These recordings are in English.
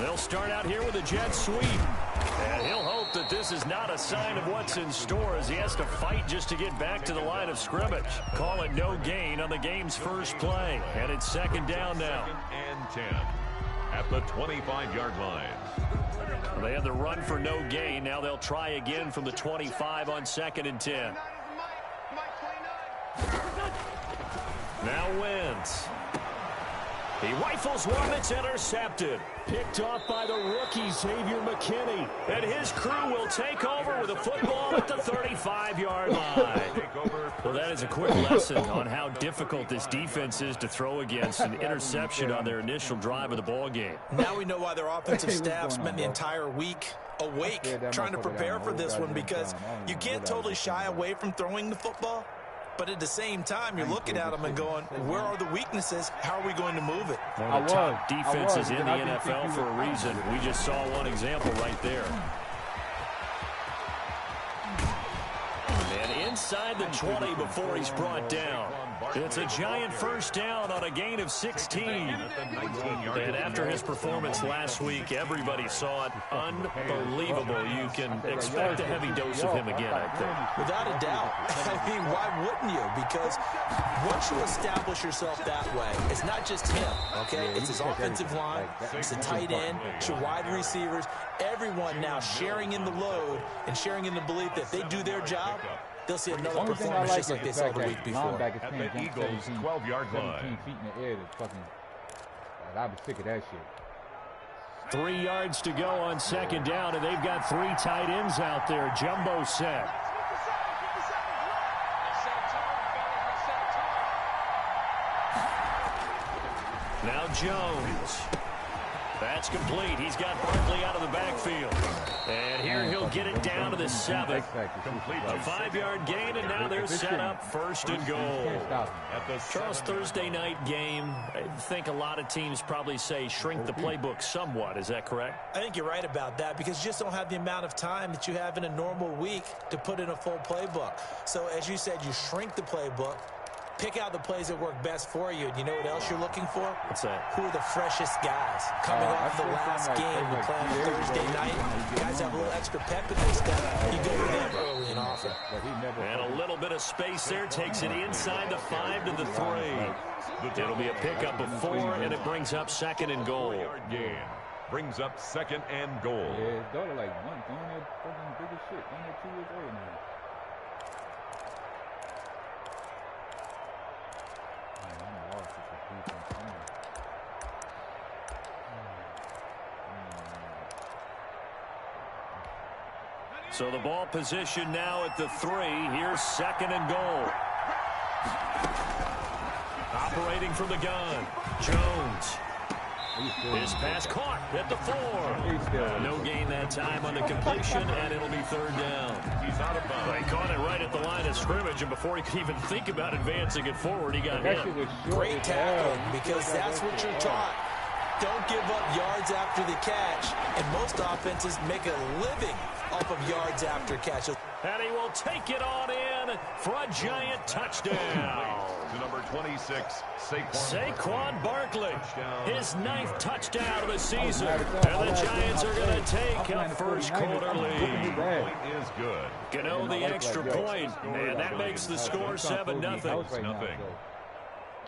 They'll start out here with a jet sweep. And he'll hope that this is not a sign of what's in store as he has to fight just to get back to the line of scrimmage. Call it no gain on the game's first play. And it's second down now. Second and 10 at the 25-yard line. They had the run for no gain. Now they'll try again from the 25 on second and 10. Now Wentz. He rifles one that's intercepted. Picked off by the rookie, Xavier McKinney. And his crew will take over with a football at the 35-yard line. Well, that is a quick lesson on how difficult this defense is to throw against. An interception on their initial drive of the ball game. Now we know why their offensive staff spent the entire week awake trying to prepare for this one, because you can't totally shy away from throwing the football. But at the same time, you're looking at them and going, where are the weaknesses? How are we going to move it? One of the top defenses in the NFL for a reason. We just saw one example right there. And inside the 20 before he's brought down. It's a giant first down on a gain of 16. And after his performance last week, everybody saw it. Unbelievable. You can expect a heavy dose of him again, I think. Without a doubt. I mean, why wouldn't you? Because once you establish yourself that way, it's not just him, okay? It's his offensive line, it's the tight end, it's your wide receivers, everyone now sharing in the load and sharing in the belief that if they do their job, they'll see another performance just like they saw the week before. At the Eagles' 12-yard line. 17 feet in the air to fucking, I was sick of that shit. 3 yards to go on second down, and they've got 3 tight ends out there. Jumbo set. Now Jones. That's complete. He's got Barkley out of the backfield. And here he'll get it down to the 7. A 5-yard gain, and now they're set up first and goal. Charles, Thursday night game, I think a lot of teams probably say shrink the playbook somewhat. Is that correct? I think you're right about that, because you just don't have the amount of time that you have in a normal week to put in a full playbook. So as you said, you shrink the playbook. Pick out the plays that work best for you. And you know what else you're looking for? What's that? Who are the freshest guys? Coming off the last game, we play on Thursday night. Guys have a little extra pep in their step. You go with them early and often. And a little bit of space there takes it inside the 5 to the 3. It'll be a pickup of 4, and it brings up second and goal. Game brings up second and goal. Yeah, his daughter like one, going there fucking big as shit. Only 2 years old now. So the ball position now at the 3. Here's second and goal. Operating from the gun. Jones. His pass caught at the 4. No gain that time on the completion, and it'll be third down. He's out of bounds. They caught it right at the line of scrimmage, and before he could even think about advancing it forward, he got hit. Great tackle, because that's what you're taught. Don't give up yards after the catch, and most offenses make a living off of yards after catch. And he will take it on in for a giant touchdown. To number 26, Saquon Barkley. His 9th touchdown of the season. And the Giants are going to take a first quarter lead. Point is good. Gano the extra point, and that makes the score 7-0.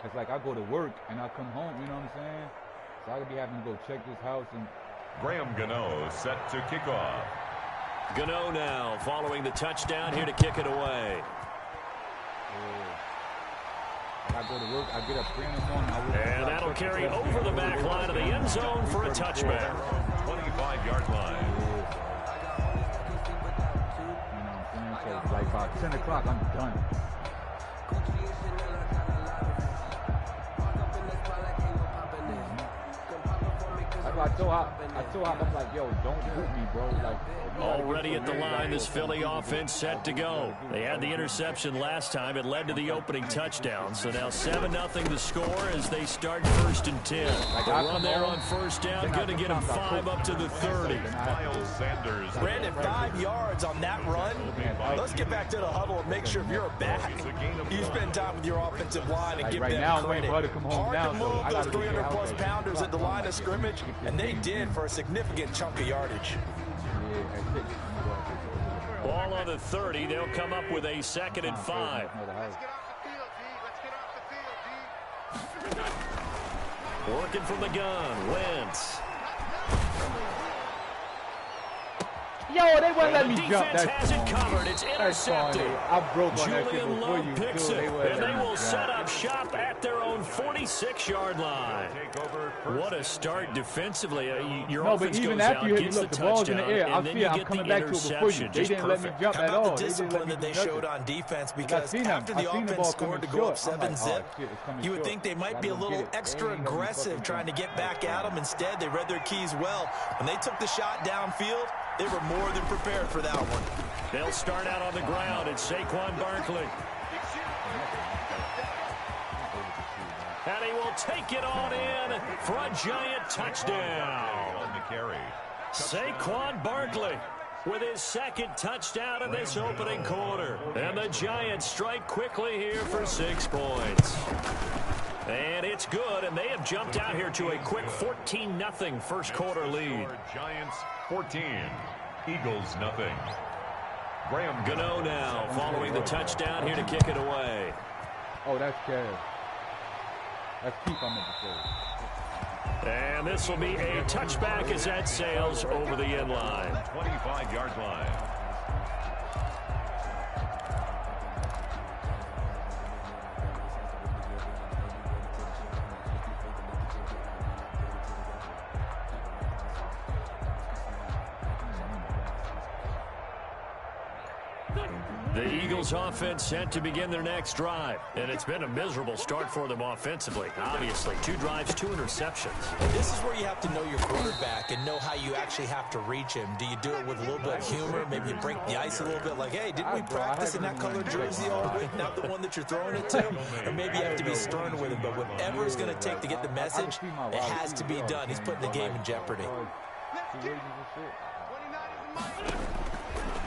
It's like I go to work and I come home, you know what I'm saying? So I could be having to go check this house. And Graham Gano set to kick off. Gano now following the touchdown here to kick it away. I go to work, I get up 3 in the morning. And that'll carry over the back line of the end zone for a touchback. 25-yard line. You know what I'm saying? So like by 10 o'clock, I'm done. I told him, I'm like, yo, don't hoop me, bro. Like, already at the line, this Philly offense set to go. They had the interception last time. It led to the opening touchdown. So now 7-0 the score as they start first and 10. The run there on first down, going to get them 5 up to the 30. Miles Sanders. Brandon, 5 yards on that run. Let's get back to the huddle and make sure if you're a back, you spend time with your offensive line and give them credit. Hard to move those 300-plus pounders at the line of scrimmage. And they did for a significant chunk of yardage. Ball on the 30. They'll come up with a 2nd and 5. Working from the gun, Wentz. Yo, they wouldn't let me jump. Defense has it covered. It's intercepted. I broke on that shit Julian before Love you picks too. it, and they will set up shop at their own 46-yard line. What a start defensively. Your offense goes out, gets the touchdown, and then you get the interception. They didn't let me jump at How all. about the discipline that they showed on defense? Because after the offense scored to go up 7-zip, you would think they might be a little extra aggressive trying to get back at them. Instead, they read their keys well. When they took the shot downfield, they were more than prepared for that one. They'll start out on the ground. It's Saquon Barkley. And he will take it on in for a giant touchdown. On the carry. Saquon Barkley with his 2nd touchdown in this opening quarter. And the Giants strike quickly here for 6 points. And it's good, and they have jumped out here to a quick 14-0 first quarter lead. Giants 14, Eagles nothing. Graham Gano now following the touchdown here to kick it away. Oh, that's Kev. That's Keith I'm going to say. And this will be a touchback as that sails over the end line. 25-yard line. The Eagles offense set to begin their next drive. And it's been a miserable start for them offensively. Obviously, 2 drives, 2 interceptions. This is where you have to know your quarterback and know how you actually have to reach him. Do you do it with a little bit of humor? Maybe you break the ice a little bit like, hey, didn't we practice in that colored jersey all week? Not the one that you're throwing it to? Or maybe you have to be stern with him. But whatever it's going to take to get the message, it has to be done. He's putting the game in jeopardy.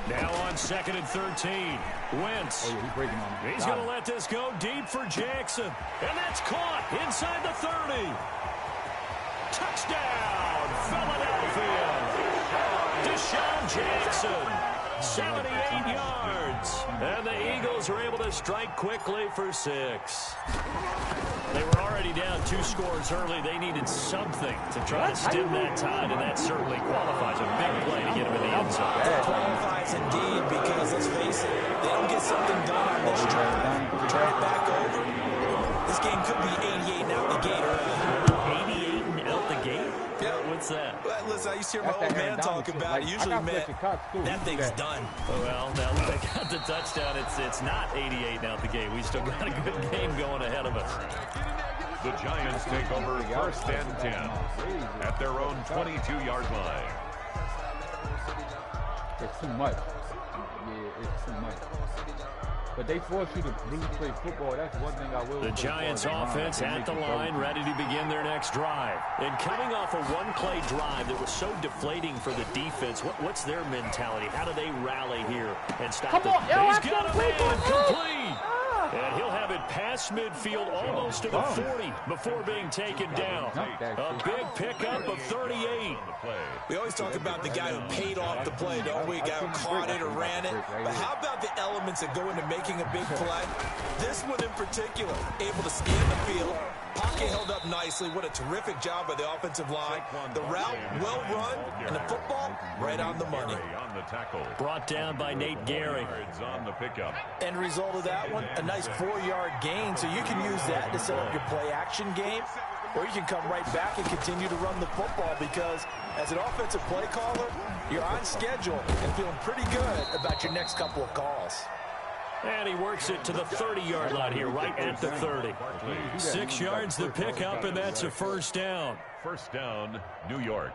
Now on 2nd and 13. Wentz. He's going to let this go deep for Jackson. And that's caught inside the 30. Touchdown, Philadelphia. Deshaun Jackson, 78 yards. And the Eagles are able to strike quickly for 6. They were already down 2 scores early. They needed something to try to stem that tide, and that certainly qualifies. A big play to get him in the end zone. It qualifies indeed because, let's face it, they don't get something done on this drive. Turn it back over. This game could be 88 and out the gate early. 88 and out the gate? Yeah. What's that? Well, listen, I used to hear my old man talk about it. Usually meant that thing's done. Well, now that they got the touchdown, it's not 88 and out the gate. We still got a good game going ahead of us. The Giants take over 1st and 10 at their own 22-yard line. It's too much. Yeah, it's too much. But they force you to really play football. That's one thing I will say. The Giants offense at the line, ready to begin their next drive. And coming off a one-play drive that was so deflating for the defense, what's their mentality? How do they rally here and stop them? He's got a man complete. And he'll have it past midfield almost to the 40 before being taken down. A big pickup of 38. We always talk about the guy who paid off the play, don't we? Guy who caught it or ran it. But how about the elements that go into making a big play? This one in particular, able to scan the field. Pocket held up nicely. What a terrific job by the offensive line. The route, well run, and the football, right on the money. Brought down by Nate Gehrig. On the pickup. End result of that one, a nice 4-yard gain. So you can use that to set up your play-action game, or you can come right back and continue to run the football because as an offensive play caller, you're on schedule and feeling pretty good about your next couple of calls. And he works it to the 30-yard line here, right at the 30. 6 yards the pickup, and that's a 1st down. 1st down, New York.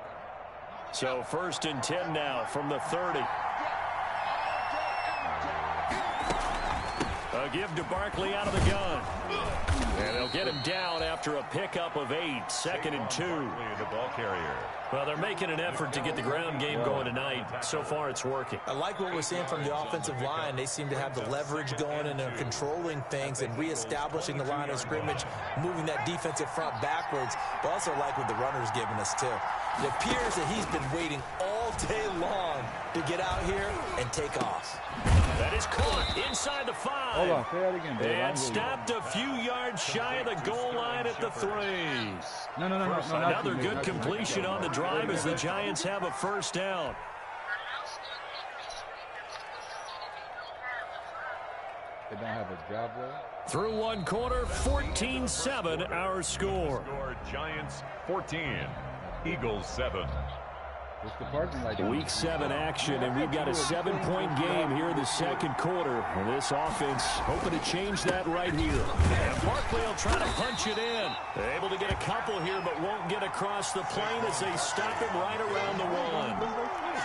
So 1st and 10 now from the 30. A give to Barkley out of the gun. And they'll get him down after a pickup of 8, 2nd and 2. The ball carrier. Well, they're making an effort to get the ground game going tonight. So far, it's working. I like what we're seeing from the offensive line. They seem to have the leverage going, and they're controlling things and reestablishing the line of scrimmage, moving that defensive front backwards. But also like what the runner's giving us, too. It appears that he's been waiting all day long to get out here and take off. That is caught inside the 5. Hold on, say that again, Dave. And stopped a few yards shy of the goal line at the 3. No. Another good completion on the drive as the Giants have a first down. They don't have a job there. Through one quarter, 14-7 our score. Giants 14, Eagles 7. Week 7 action, and we've got a 7-point game here in the second quarter. And this offense hoping to change that right here. And Barkley will try to punch it in. They're able to get a couple here, but won't get across the plane as they stop him right around the 1.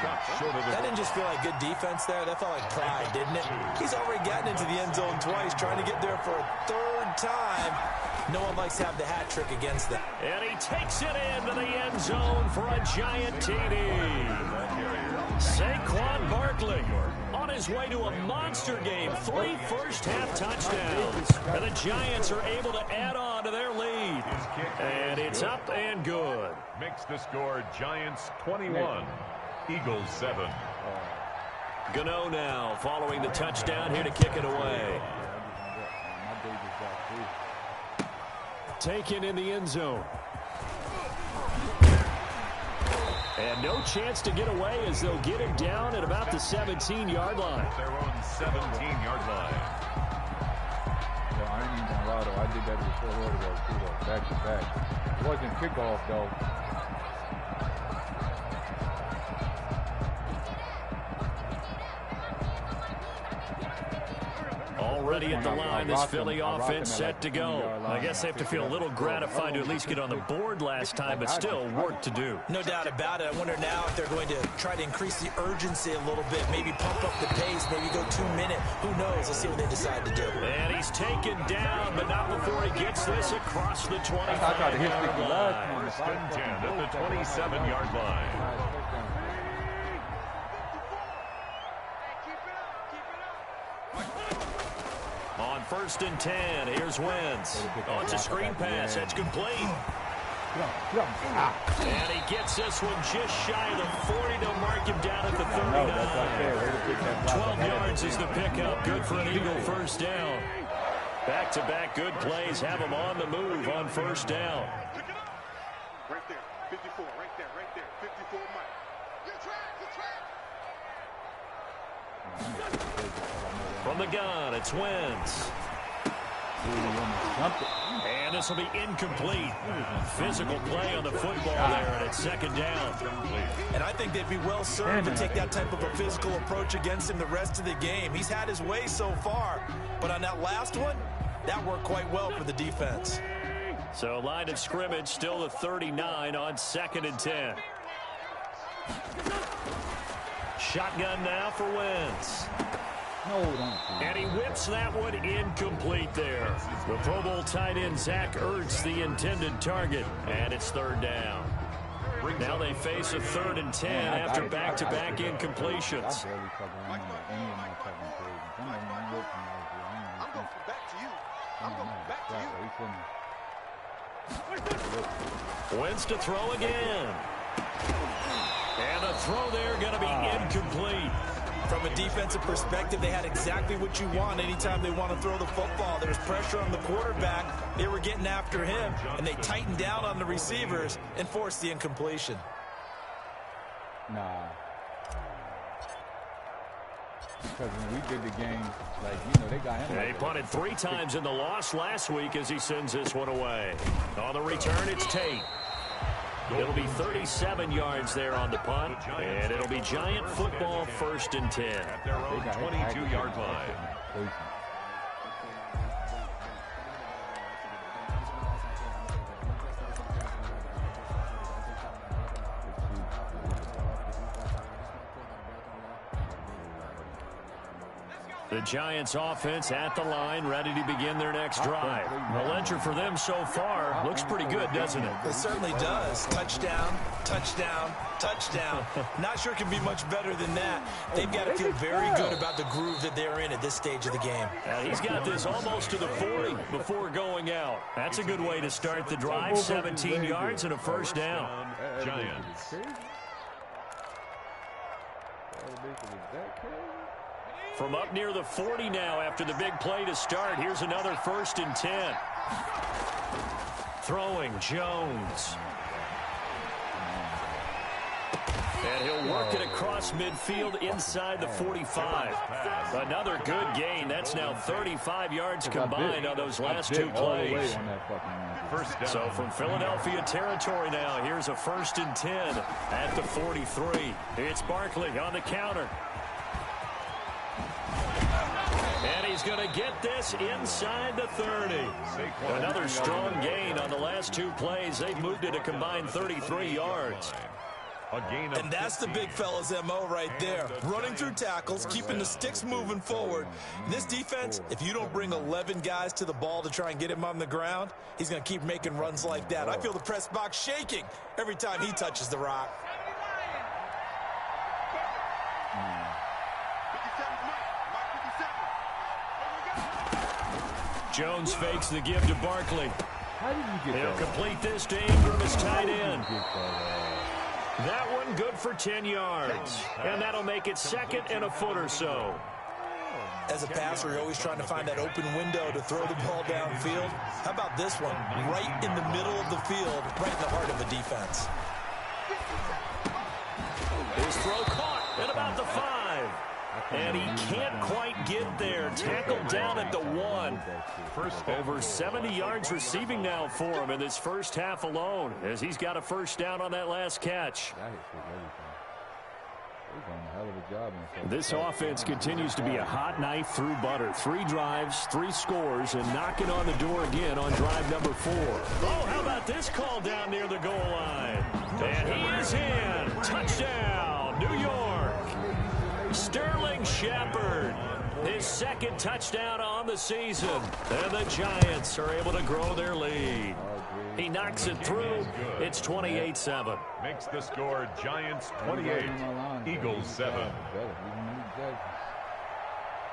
That didn't just feel like good defense there. That felt like pride, didn't it? He's already gotten into the end zone twice, trying to get there for a 3rd time. No one likes to have the hat trick against them. And he takes it into the end zone for a Giant TD. Saquon Barkley on his way to a monster game. 3 first-half touchdowns. And the Giants are able to add on to their lead. And it's up and good. Makes the score Giants 21, Eagles 7. Gano now following the touchdown here to kick it away. Taken in the end zone. And no chance to get away as they'll get him down at about the 17-yard line. Their own 17-yard line. I ain't even gonna lie though. I did that before too, though. Back to back. It wasn't kickoff though. Already at the line, this Philly offense set to go. I guess they have to feel a little gratified to at least get on the board last time, but still work to do. No doubt about it. I wonder now if they're going to try to increase the urgency a little bit, maybe pump up the pace, maybe go 2-minute. Who knows? Let's see what they decide to do. And he's taken down, but not before he gets this across the 25-yard line. First and 10 at the 27-yard line. On 1st and 10, here's Wentz. Oh, it's a screen pass. That's complete. And he gets this one just shy of the 40 to mark him down at the 39. 12 yards is the pickup. Good for an Eagle first down. Back-to-back good plays have him on the move on first down. Right there, 54, right there, 54 Mike. From the gun, it's Wentz. And this will be incomplete. Physical play on the football there, and it's 2nd down. And I think they'd be well served to take that type of a physical approach against him the rest of the game. He's had his way so far, but on that last one, that worked quite well for the defense. So line of scrimmage still the 39 on 2nd and 10. Shotgun now for Wentz. And he whips that one incomplete there. The Pro Bowl tight end Zach Ertz, the intended target, and it's 3rd down. Now they face a 3rd and 10 after back-to-back incompletions. Wentz to throw again. And the throw there going to be incomplete. From a defensive perspective, they had exactly what you want anytime they want to throw the football. There was pressure on the quarterback. They were getting after him, and they tightened down on the receivers and forced the incompletion. Nah. Because when we did the game, they got him. They punted 3 times in the loss last week as he sends this one away. On the return, it's Tate. It'll be 37 yards there on the punt, and it'll be Giant football 1st and 10. At their own 22-yard line. The Giants offense at the line, ready to begin their next drive. The ledger for them so far looks pretty good, doesn't it? It certainly does. Touchdown, touchdown, touchdown. Not sure it can be much better than that. They've got to feel very good about the groove that they're in at this stage of the game. He's got this almost to the 40 before going out. That's a good way to start the drive. 17 yards and a first down. Giants. From up near the 40 now after the big play to start. Here's another 1st and 10. Throwing Jones. And he'll work it across midfield inside the 45. Another good gain. That's now 35 yards combined on those last 2 plays. So from Philadelphia territory now, here's a 1st and 10 at the 43. It's Barkley on the counter. And he's going to get this inside the 30. Another strong gain on the last 2 plays. They've moved it a combined 33 yards. And that's the big fella's MO right there. Running through tackles, keeping the sticks moving forward. This defense, if you don't bring 11 guys to the ball to try and get him on the ground, he's going to keep making runs like that. I feel the press box shaking every time he touches the rock. Jones fakes the give to Barkley. He'll complete this to Ingram as tight end. That one good for 10 yards. And that'll make it 2nd and a foot or so. As a passer, you're always trying to find that open window to throw the ball downfield. How about this one? Right in the middle of the field, right in the heart of the defense. His throw caught at about the 5. And he can't quite get there. Tackled down at the 1. Over 70 yards receiving now for him in this first half alone, as he's got a first down on that last catch. This offense continues to be a hot knife through butter. 3 drives, 3 scores, and knocking on the door again on drive number 4. Oh, how about this call down near the goal line? And he is in. Touchdown, New York. Sterling Shepard, his 2nd touchdown on the season. And the Giants are able to grow their lead. He knocks it through. It's 28-7. Makes the score Giants 28, Eagles 7.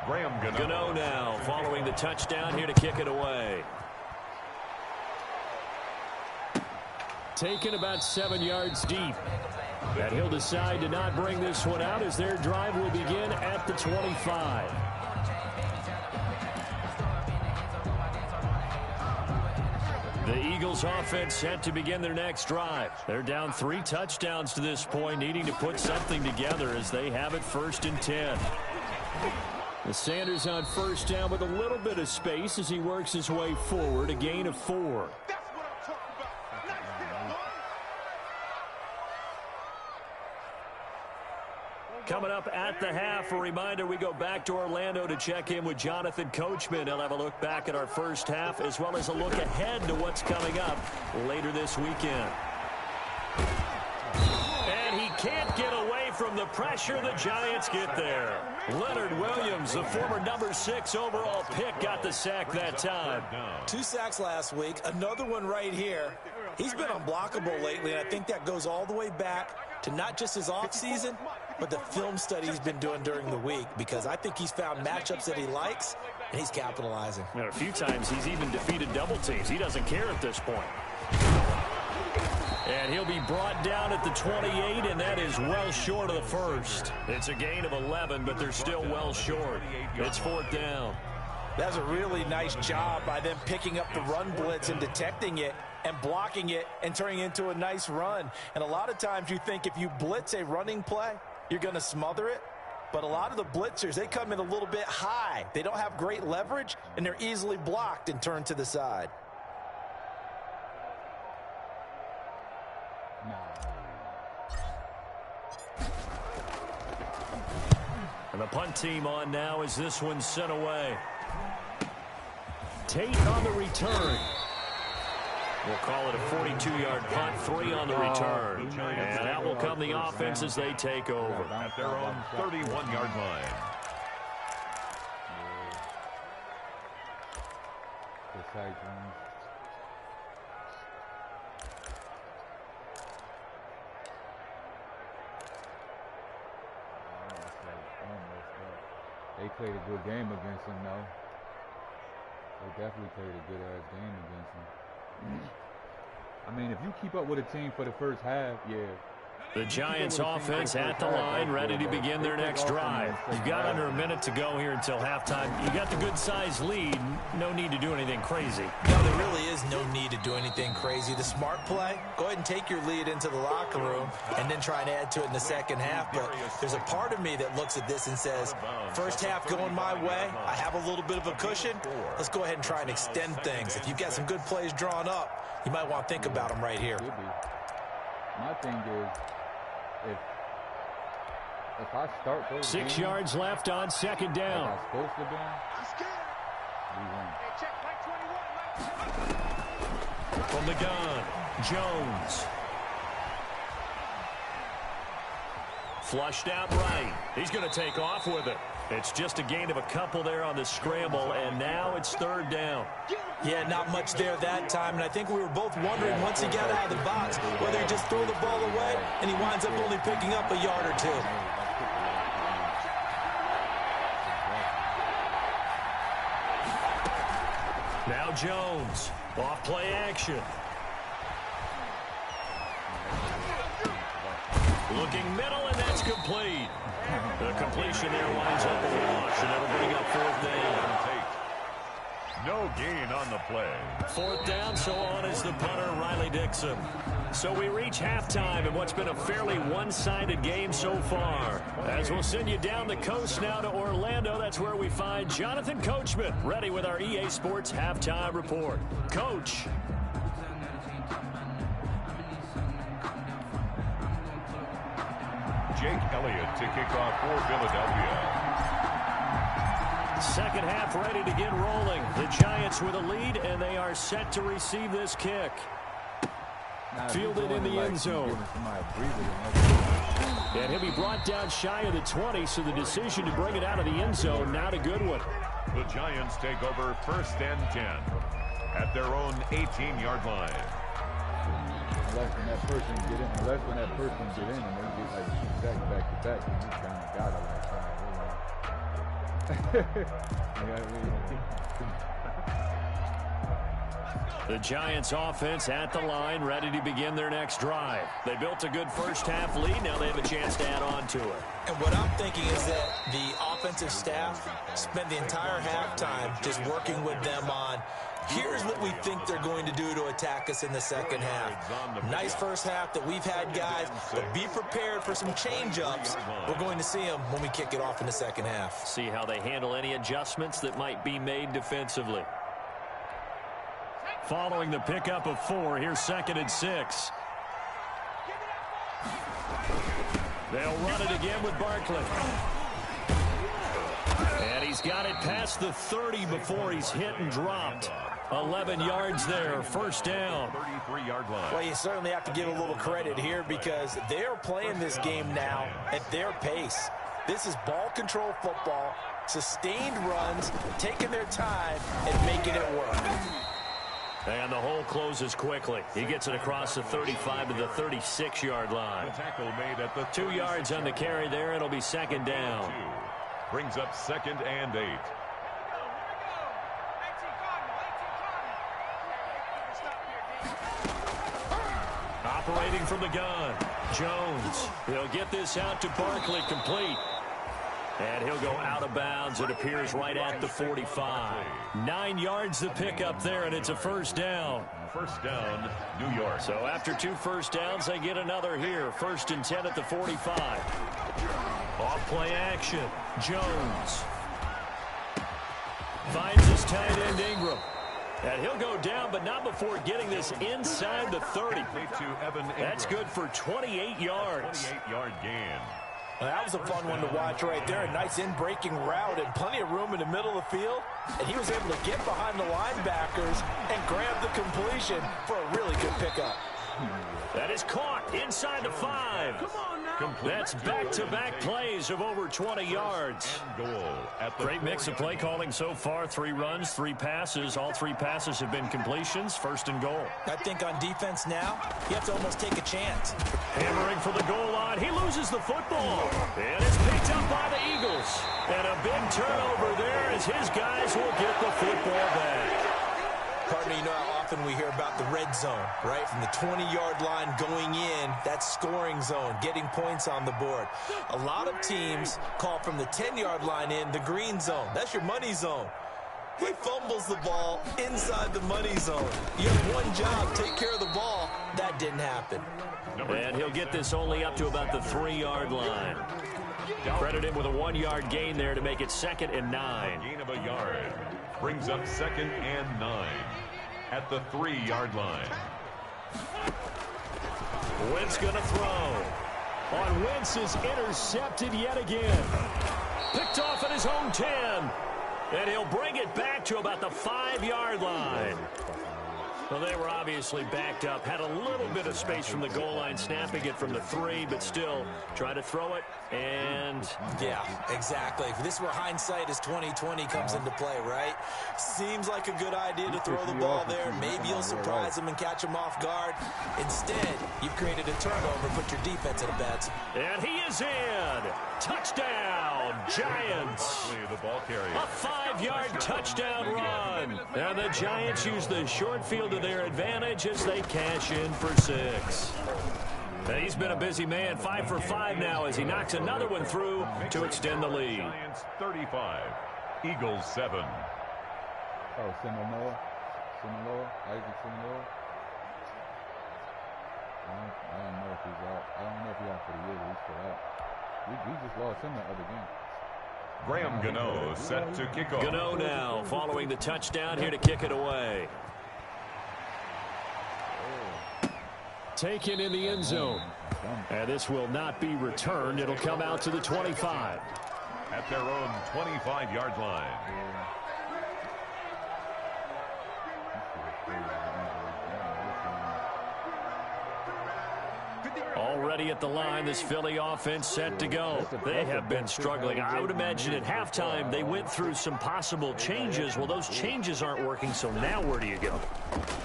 Graham Gano now following the touchdown here to kick it away. Taken about 7 yards deep. And he'll decide to not bring this one out as their drive will begin at the 25. The Eagles offense set to begin their next drive. They're down 3 touchdowns to this point, needing to put something together as they have it 1st and 10. The Sanders on first down with a little bit of space as he works his way forward, a gain of 4. Coming up at the half, a reminder, we go back to Orlando to check in with Jonathan Coachman. He'll have a look back at our first half as well as a look ahead to what's coming up later this weekend. And he can't get away from the pressure. The Giants get there. Leonard Williams, the former number 6 overall pick, got the sack that time. 2 sacks last week, another one right here. He's been unblockable lately, and I think that goes all the way back to not just his offseason, but the film study he's been doing during the week, because I think he's found matchups that he likes, and he's capitalizing. A few times he's even defeated double teams. He doesn't care at this point. And he'll be brought down at the 28, and that is well short of the first. It's a gain of 11, but they're still well short. It's 4th down. That's a really nice job by them picking up the run blitz and detecting it and blocking it and turning it into a nice run. And a lot of times you think if you blitz a running play, you're going to smother it. But a lot of the blitzers, they come in a little bit high. They don't have great leverage, and they're easily blocked and turned to the side. And the punt team on now as this one's sent away. Tate on the return. We'll call it a 42-yard punt, 3 on the return. And that will come the offense as they take over. At their own 31-yard line. the Cyclones. They played a good game against him, though. They definitely played a good-ass game against him. I mean, if you keep up with a team for the first half, yeah. The Giants offense at the line, ready to begin their next drive. You've got under a minute to go here until halftime. You got the good-sized lead. No need to do anything crazy. No, there really is no need to do anything crazy. The smart play, go ahead and take your lead into the locker room and then try and add to it in the second half. But there's a part of me that looks at this and says, first half going my way, I have a little bit of a cushion. Let's go ahead and try and extend things. If you've got some good plays drawn up, you might want to think about them right here. My thing is, if I start those 6 yards left on second down. Like I'm supposed to be, we win. From the gun, Jones. Flushed out right. He's going to take off with it. It's just a gain of a couple there on the scramble, and now it's third down. Yeah, not much there that time, and I think we were both wondering once he got out of the box whether he just threw the ball away, and he winds up only picking up a yard or two. Now Jones, off play action. Looking middle, and that's complete. The completion there winds up a wash, and it'll bring up fourth down. No gain on the play. Fourth down, so on is the punter, Riley Dixon. So we reach halftime in what's been a fairly one-sided game so far. As we'll send you down the coast now to Orlando, that's where we find Jonathan Coachman, ready with our EA Sports Halftime Report. Coach. Jake Elliott to kick off for Philadelphia. Second half ready to get rolling. The Giants with a lead, and they are set to receive this kick. Fielded in the end zone. And he'll be brought down shy of the 20, so the decision to bring it out of the end zone, not a good one. The Giants take over first and 10 at their own 18-yard line. Unless when that person get in, and they get like 2 sacks back to back, and you kind of got it like that. The Giants offense at the line, ready to begin their next drive. They built a good first half lead. Now they have a chance to add on to it. And what I'm thinking is that the offensive staff spent the entire halftime just working with them on, here's what we think they're going to do to attack us in the second half. Nice first half that we've had, guys, but be prepared for some change-ups. We're going to see them when we kick it off in the second half. See how they handle any adjustments that might be made defensively. Following the pickup of 4, here's 2nd and 6. They'll run it again with Barkley. And he's got it past the 30 before he's hit and dropped. 11 yards there, first down. 33-yard line. Well, you certainly have to give a little credit here because they're playing this game now at their pace. This is ball control football, sustained runs, taking their time and making it work. And the hole closes quickly. He gets it across the 35 to the 36-yard line. The tackle made at the 2 yards on the carry there. It'll be second down. Brings up 2nd and 8. Operating from the gun, Jones. He'll get this out to Barkley, complete. And he'll go out of bounds. It appears right at the 45. 9 yards to pick up there, and it's a first down. First down, New York. So after 2 first downs, they get another here. 1st and 10 at the 45. Off play action. Jones finds his tight end Ingram. And he'll go down, but not before getting this inside the 30. That's good for 28 yards. 28-yard gain. Well, that was a fun one to watch right there. A nice in-breaking route and plenty of room in the middle of the field. And he was able to get behind the linebackers and grab the completion for a really good pickup. That is caught inside the 5. That's back-to-back plays of over 20 yards. Great mix of play calling so far. 3 runs, 3 passes. All 3 passes have been completions. First and goal. I think on defense now, you have to almost take a chance. Hammering for the goal line. He loses the football. And it's picked up by the Eagles. And a big turnover there as his guys will get the football back. Partner, you know how often we hear about the red zone, right? From the 20-yard line going in, that scoring zone, getting points on the board. A lot of teams call from the 10-yard line in the green zone. That's your money zone. He fumbles the ball inside the money zone. You have one job, take care of the ball. That didn't happen. And he'll get this only up to about the 3-yard line. Credit him with a 1-yard gain there to make it 2nd and 9. Gain of a yard. Brings up 2nd and 9 at the 3-yard line. Wentz going to throw. On Wentz is intercepted yet again. Picked off at his own 10. And he'll bring it back to about the 5-yard line. Well, they were obviously backed up. Had a little bit of space from the goal line, snapping it from the 3, but still try to throw it. And yeah, exactly. This is where hindsight is 20/20 comes into play, right? Seems like a good idea to throw the ball there. Maybe you'll surprise them and catch them off guard. Instead, you've created a turnover, put your defense in a bad spot. And he is in. Touchdown, Giants. The ball carrier. A 5-yard touchdown run. And the Giants use the short field to their advantage as they cash in for 6. He's been a busy man. 5 for 5 now as he knocks another one through to extend the lead. Giants 35, Eagles 7. Oh, Seminola, Isaac Seminola. I don't know if he's out. I don't know if he's out for the year, but he's still out. We just lost him that other game. Graham Gano set to kick off. Gano now following the touchdown here to kick it away. Taken in the end zone. And this will not be returned. It'll come out to the 25. At their own 25-yard line. Already at the line, this Philly offense set to go. They have been struggling. I would imagine at halftime they went through some possible changes. Well, those changes aren't working, so now where do you go?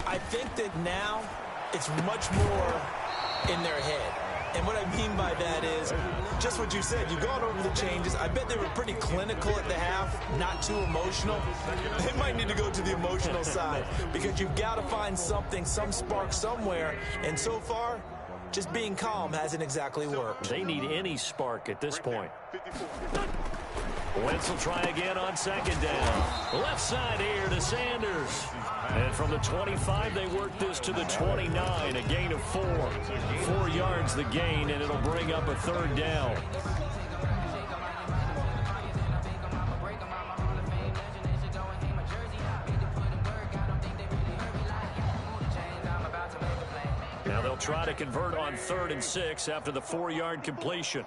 I think that now it's much more in their head. And what I mean by that is just what you said. You've gone over the changes. I bet they were pretty clinical at the half, not too emotional. They might need to go to the emotional side because you've got to find something, some spark somewhere. And so far, just being calm hasn't exactly worked. They need any spark at this point. Wentz will try again on 2nd down. Left side here to Sanders. And from the 25, they work this to the 29. A gain of 4. 4 yards the gain, and it'll bring up a 3rd down. Now they'll try to convert on 3rd and 6 after the 4-yard completion.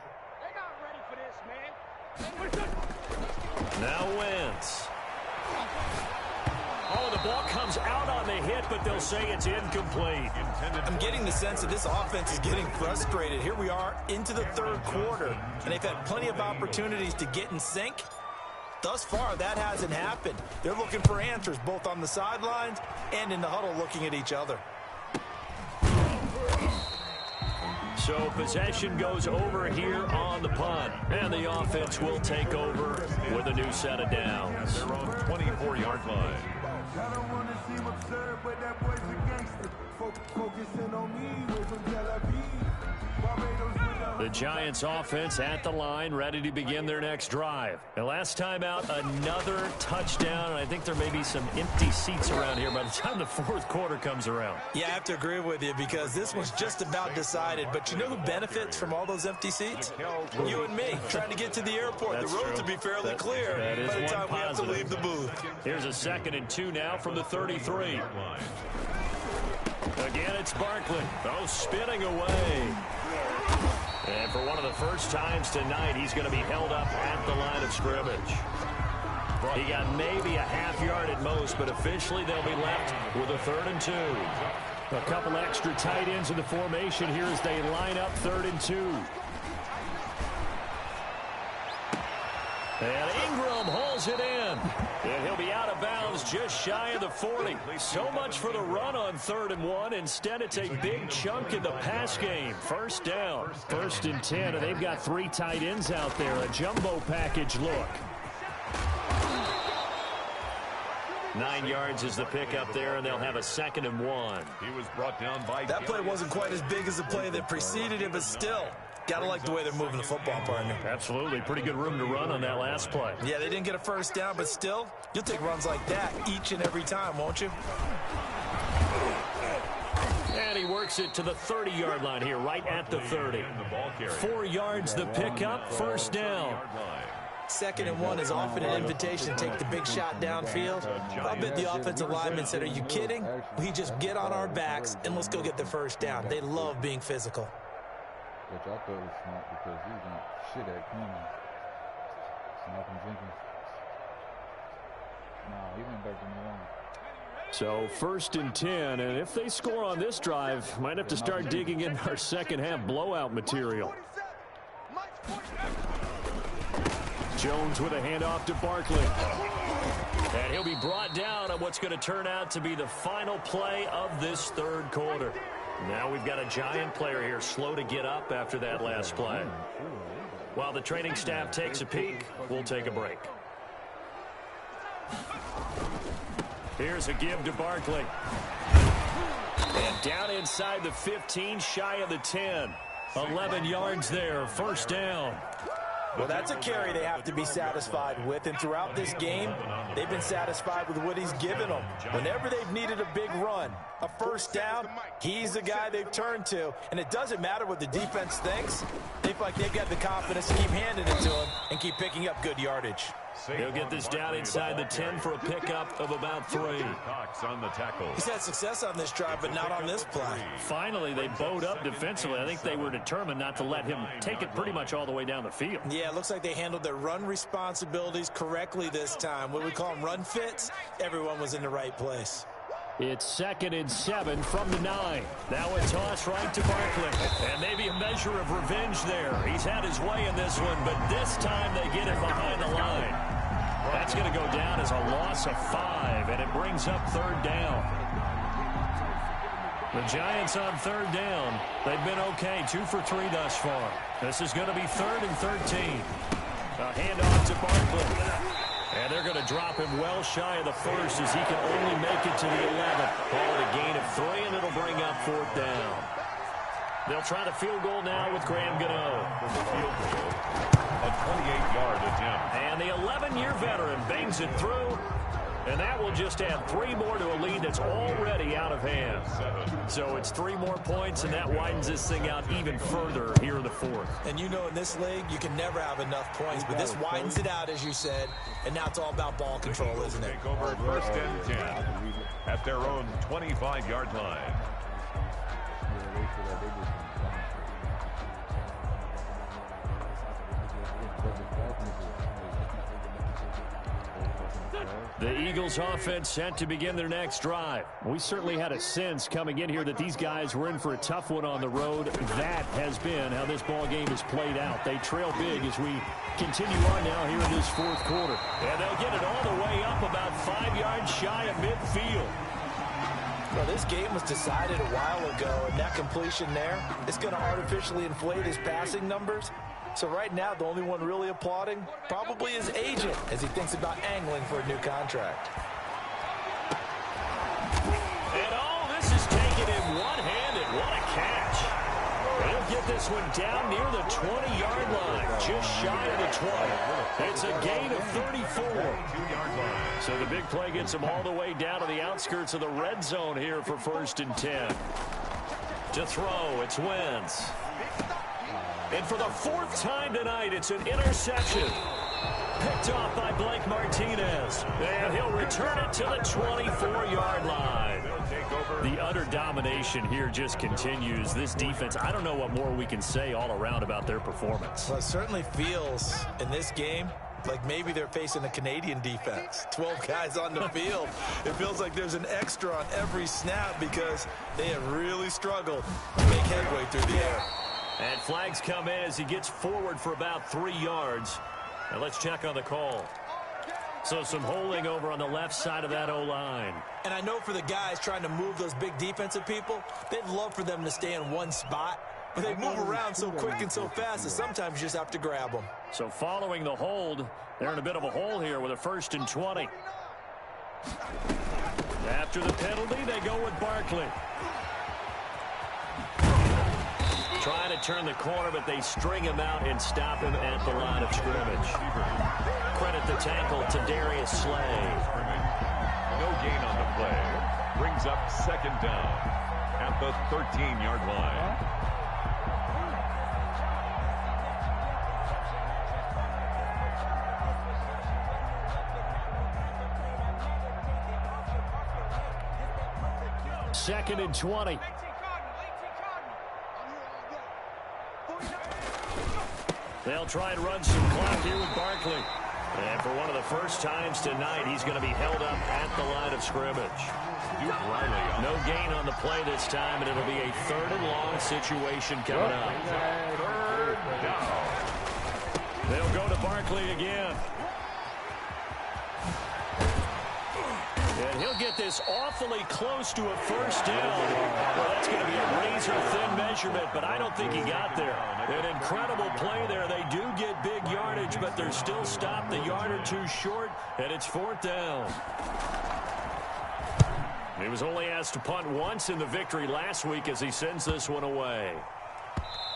Now Wentz. Oh, the ball comes out on the hit, but they'll say it's incomplete. I'm getting the sense that this offense is getting frustrated. Here we are into the 3rd quarter, and they've had plenty of opportunities to get in sync. Thus far, that hasn't happened. They're looking for answers both on the sidelines and in the huddle looking at each other. So possession goes over here on the punt, and the offense will take over with a new set of downs. Their own 24-yard line. I don't want to seem absurd, but that boy's a gangster. Focusing on me with some Tel Aviv. Barbados with The Giants offense at the line, ready to begin their next drive. And last time out, another touchdown. And I think there may be some empty seats around here by the time the 4th quarter comes around. Yeah, I have to agree with you because this was just about decided. But you know who benefits from all those empty seats? You and me, trying to get to the airport. That's the road true. to be fairly That clear is by the one time we have to positive. leave the booth. Here's a 2nd and 2 now from the 33. Again, it's Barkley. Oh, spinning away. And for one of the first times tonight, he's going to be held up at the line of scrimmage. He got maybe a half yard at most, but officially they'll be left with a 3rd and 2. A couple extra tight ends in the formation here as they line up 3rd and 2. And Ingram hauls it in. And he'll be out of bounds just shy of the 40. So much for the run on 3rd and 1. Instead, it's a big chunk in the pass game. First down. 1st and 10, and they've got 3 tight ends out there. A jumbo package look. 9 yards is the pickup there, and they'll have a 2nd and 1. He was brought down by... That play wasn't quite as big as the play that preceded it, but still, gotta like the way they're moving the football, partner. Absolutely. Pretty good room to run on that last play. Yeah, they didn't get a first down, but still, you'll take runs like that each and every time, won't you? And he works it to the 30-yard line here, right at the 30. 4 yards the pickup, first down. 2nd and 1 is often an invitation to take the big shot downfield. I bet the offensive lineman said, are you kidding? We just get on our backs and let's go get the first down. They love being physical. Which I thought was smart because he was going shit at corner. Malcolm Jenkins. Nah, he went back to New Orleans. So 1st and 10, and if they score on this drive, might have to start digging in our second half blowout material. Jones with a handoff to Barkley. And he'll be brought down on what's going to turn out to be the final play of this 3rd quarter. Now we've got a Giant player here slow to get up after that last play. While the training staff takes a peek, we'll take a break. Here's a give to Barkley. And down inside the 15, shy of the 10. 11 yards there, first down. Well, that's a carry they have to be satisfied with, and throughout this game, they've been satisfied with what he's given them. Whenever they've needed a big run, a first down, he's the guy they've turned to, and it doesn't matter what the defense thinks. They feel like they've got the confidence to keep handing it to him and keep picking up good yardage. He'll get this down inside the 10 for a pickup of about 3. On the tackle. He's had success on this drive, but not on this play. Finally, they bowed up defensively. I think they were determined not to let him take it pretty much all the way down the field. Yeah, it looks like they handled their run responsibilities correctly this time. What we call them run fits, everyone was in the right place. It's 2nd and 7 from the 9. Now a toss right to Barkley. And maybe a measure of revenge there. He's had his way in this one, but this time they get it behind the line. That's going to go down as a loss of 5, and it brings up 3rd down. The Giants on 3rd down. They've been okay, 2 for 3 thus far. This is going to be 3rd and 13. A handoff to Barkley. And they're going to drop him well shy of the 1st as he can only make it to the 11th. Call it a gain of 3, and it'll bring up 4th down. They'll try the field goal now with Graham Gano. A 28-yard attempt. And the 11-year veteran bangs it through. And that will just add 3 more to a lead that's already out of hand. So it's 3 more points, and that widens this thing out even further here in the 4th. And you know in this league, you can never have enough points, but this widens it out, as you said, and now it's all about ball control, isn't it? Take over 1st and 10 at their own 25-yard line. The Eagles offense set to begin their next drive. We certainly had a sense coming in here that these guys were in for a tough one on the road. That has been how this ball game has played out. They trail big as we continue on now here in this 4th quarter. And they'll get it all the way up about 5 yards shy of midfield. Well, this game was decided a while ago, and that completion there is going to artificially inflate his passing numbers. So right now, the only one really applauding probably his agent as he thinks about angling for a new contract. And oh, this is taken in one-handed. What a catch. He'll get this one down near the 20-yard line, just shy of the 20. It's a gain of 34. So the big play gets him all the way down to the outskirts of the red zone here for 1st and 10. To throw, it's Wentz. And for the 4th time tonight, it's an interception. Picked off by Blake Martinez. And he'll return it to the 24-yard line. The utter domination here just continues. This defense, I don't know what more we can say all around about their performance. Well, it certainly feels in this game like maybe they're facing a Canadian defense. 12 guys on the field. It feels like there's an extra on every snap because they have really struggled to make headway through the air. And flags come in as he gets forward for about 3 yards. Now let's check on the call. So some holding over on the left side of that O-line. And I know for the guys trying to move those big defensive people, they'd love for them to stay in one spot. But they move around so quick and so fast that sometimes you just have to grab them. So following the hold, they're in a bit of a hole here with a 1st and 20. After the penalty, they go with Barkley. Trying to turn the corner, but they string him out and stop him at the line of scrimmage. Credit the tackle to Darius Slay. No gain on the play. Brings up 2nd down at the 13-yard line. Second and 20. They'll try and run some clock here with Barkley. And for one of the first times tonight, he's going to be held up at the line of scrimmage. No gain on the play this time, and it'll be a 3rd and long situation coming up. 3rd down. They'll go to Barkley again. And he'll get this awfully close to a 1st down. Well, that's going to be a razor-thin measurement, but I don't think he got there. An incredible play there. They do get big yardage, but they're still stopped a yard or 2 short, and it's 4th down. He was only asked to punt once in the victory last week as he sends this one away.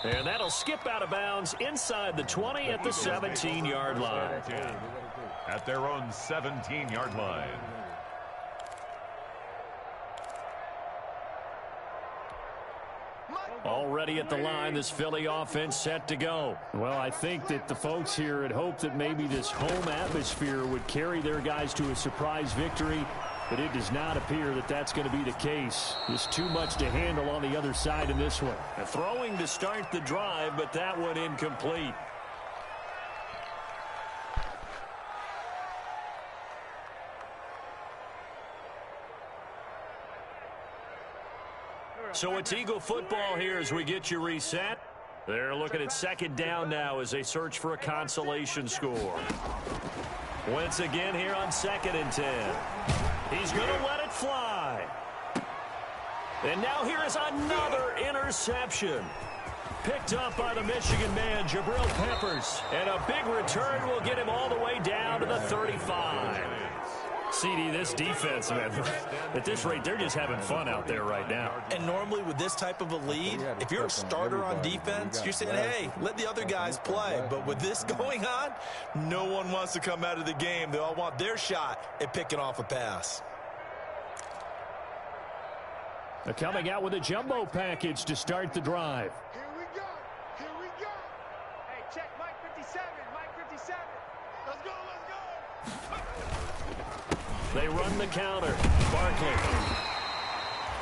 And that'll skip out of bounds inside the 20 at the 17-yard line. At their own 17-yard line. Already at the line, this Philly offense set to go. Well, I think that the folks here had hoped that maybe this home atmosphere would carry their guys to a surprise victory, but it does not appear that that's going to be the case. There's too much to handle on the other side in this one. Throwing to start the drive, but that one incomplete. So it's Eagle football here as we get you reset. They're looking at 2nd down now as they search for a consolation score. Wentz again here on 2nd and 10. He's going to let it fly. And now here is another interception. Picked up by the Michigan man, Jabril Peppers. And a big return will get him all the way down to the 35. CD, this defense, man, at this rate, they're just having fun out there right now. And normally with this type of a lead, if you're a starter on defense, you're saying, hey, let the other guys play. But with this going on, no one wants to come out of the game. They all want their shot at picking off a pass. They're coming out with a jumbo package to start the drive. Here we go. Here we go. Hey, check Mike 57. Mike 57. Let's go. Let's go. They run the counter. Barkley.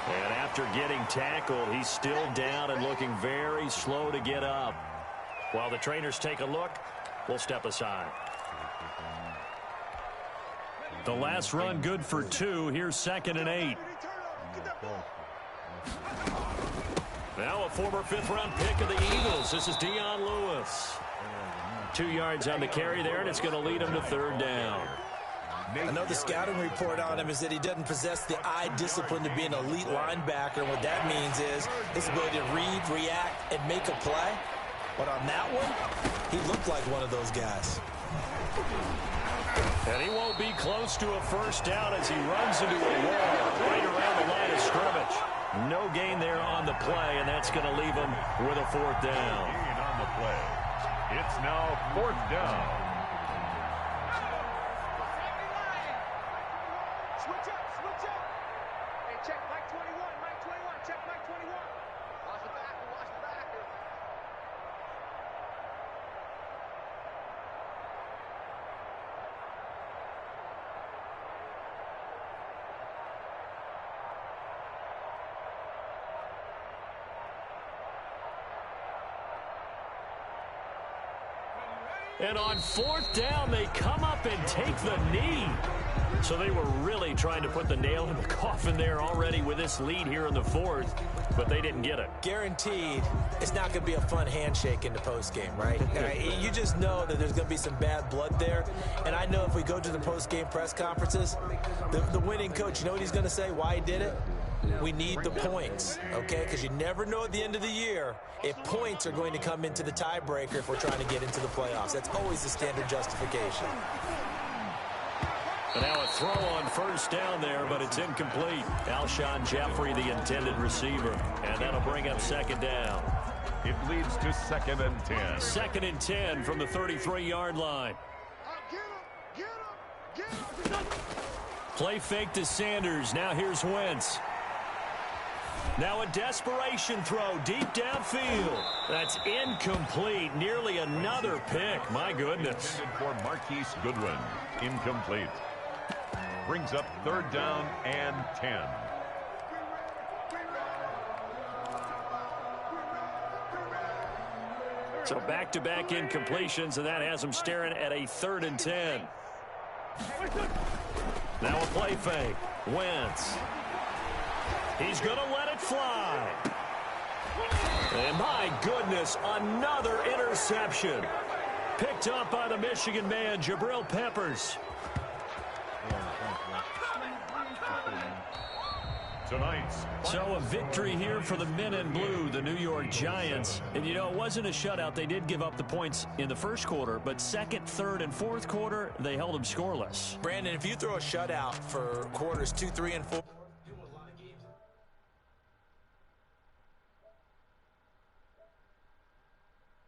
And after getting tackled, he's still down and looking very slow to get up. While the trainers take a look, we'll step aside. The last run good for 2. Here's 2nd and 8. Now a former 5th-round pick of the Eagles. This is Dion Lewis. 2 yards on the carry there, and it's going to lead him to 3rd down. I know the scouting report on him is that he doesn't possess the eye discipline to be an elite linebacker. And what that means is his ability to read, react, and make a play. But on that one, he looked like one of those guys. And he won't be close to a 1st down as he runs into a wall right around the line of scrimmage. No gain there on the play, and that's going to leave him with a 4th down. Gain on the play. It's now 4th down. Switch up. Switch up. Hey, check Mike 21. Mike 21. Check Mike 21. Watch the back. Watch the back. Ready? And on fourth down, they come up and take the knee. So they were really trying to put the nail in the coffin there already with this lead here in the fourth, but they didn't get it. Guaranteed, it's not going to be a fun handshake in the postgame, right? You just know that there's going to be some bad blood there. And I know if we go to the postgame press conferences, the winning coach, you know what he's going to say, why he did it? We need the points, okay? Because you never know at the end of the year if points are going to come into the tiebreaker if we're trying to get into the playoffs. That's always the standard justification. And now a throw on first down there, but it's incomplete. Alshon Jeffrey, the intended receiver. And that'll bring up second down. It leads to 2nd and 10. 2nd and 10 from the 33-yard line. Get him. Play fake to Sanders. Now here's Wentz. Now a desperation throw deep downfield. That's incomplete. Nearly another pick. My goodness. Intended for Marquise Goodwin. Incomplete. Brings up 3rd down and 10. So back-to-back incompletions, and that has them staring at a 3rd and 10. Now a play fake. Wentz. He's going to let it fly. And my goodness, another interception. Picked up by the Michigan man, Jabril Peppers. Tonight's So a victory here for the men in blue, the New York Giants. And, you know, it wasn't a shutout. They did give up the points in the first quarter, but second, third, and fourth quarter, they held them scoreless. Brandon, if you throw a shutout for quarters 2, 3, and 4,